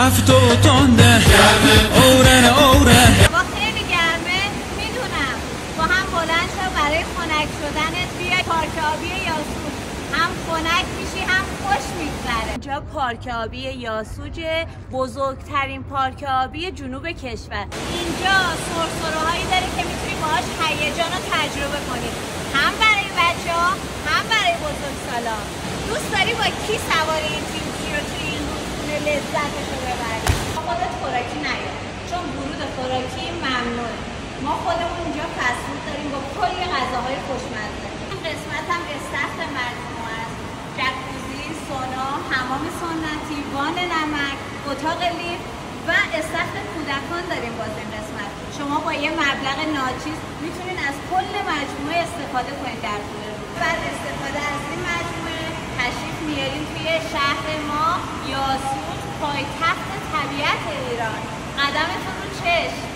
افتو تنده اورن اورن با خیلی گرمه میدونم با هم بلند شو برای خنک شدنت بیای پارک آبی یاسوج هم خنک میشی هم خوش میگذره. اینجا پارک آبی یاسوج بزرگترین پارک آبی جنوب کشور. اینجا سرسره‌هایی داره که میتونی باهاش هیجان رو تجربه کنی، هم برای بچه‌ها هم برای بزرگسالان. دوست داری با کی سواری این تیمکی رو توی این رودخونه لذتش رو ببری؟ خودت خوراکی نیار چون ورود خوراکی ممنوعه. ما خودمون اینجا فسفود داریم با کلی غذاهای خوشمزه. این قسمت هم استخر مجموعه است. جکوزی، سونا، حمام سنتی، وان نمک، اتاق لیفت و استخر کودکان داریم باز این قسمت. شما با یه مبلغ ناچیز میتونین از کل مجموعه استفاده کنید در طول روز. بعد استفاده از این مجموعه تشریف میاریم توی شهر ما یاسوج، پایتخت طبیعت ایران. قدمتون رو چشم.